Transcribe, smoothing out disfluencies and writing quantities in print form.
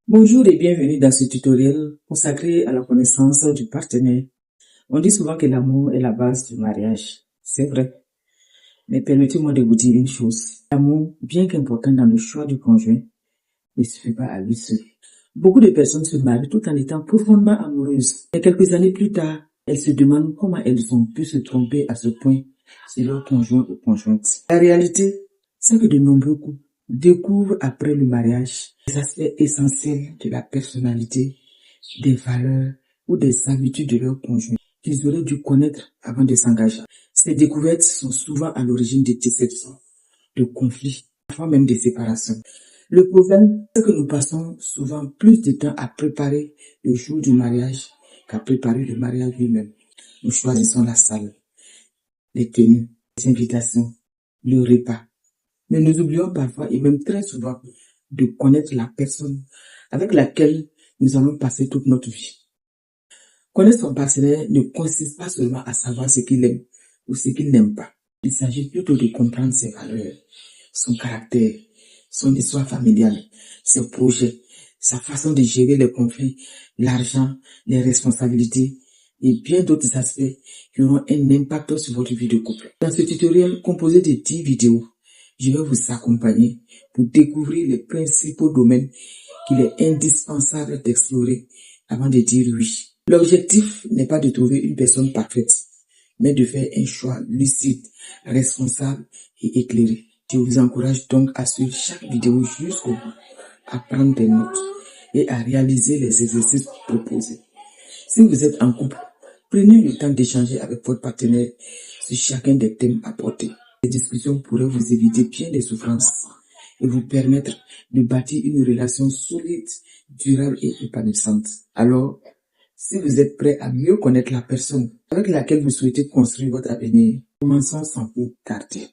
Bonjour et bienvenue dans ce tutoriel consacré à la connaissance du partenaire. On dit souvent que l'amour est la base du mariage. C'est vrai. Mais permettez-moi de vous dire une chose. L'amour, bien qu'important dans le choix du conjoint, ne suffit pas à lui seul. Beaucoup de personnes se marient tout en étant profondément amoureuses. Et quelques années plus tard, elles se demandent comment elles ont pu se tromper à ce point sur leur conjoint ou conjointe. La réalité, c'est que de nombreux couples découvrent après le mariage des aspects essentiels de la personnalité, des valeurs ou des habitudes de leur conjoint qu'ils auraient dû connaître avant de s'engager. Ces découvertes sont souvent à l'origine de déceptions, de conflits, parfois même de séparations. Le problème, c'est que nous passons souvent plus de temps à préparer le jour du mariage qu'à préparer le mariage lui-même. Nous choisissons la salle, les tenues, les invitations, le repas. Mais nous oublions parfois et même très souvent de connaître la personne avec laquelle nous allons passer toute notre vie. Connaître son partenaire ne consiste pas seulement à savoir ce qu'il aime ou ce qu'il n'aime pas. Il s'agit plutôt de comprendre ses valeurs, son caractère, son histoire familiale, ses projets, sa façon de gérer les conflits, l'argent, les responsabilités et bien d'autres aspects qui auront un impact sur votre vie de couple. Dans ce tutoriel composé de 10 vidéos, je vais vous accompagner pour découvrir les principaux domaines qu'il est indispensable d'explorer avant de dire oui. L'objectif n'est pas de trouver une personne parfaite, mais de faire un choix lucide, responsable et éclairé. Je vous encourage donc à suivre chaque vidéo jusqu'au bout, à prendre des notes et à réaliser les exercices proposés. Si vous êtes en couple, prenez le temps d'échanger avec votre partenaire sur chacun des thèmes abordés. Ces discussions pourraient vous éviter bien des souffrances et vous permettre de bâtir une relation solide, durable et épanouissante. Alors, si vous êtes prêt à mieux connaître la personne avec laquelle vous souhaitez construire votre avenir, commençons sans plus tarder.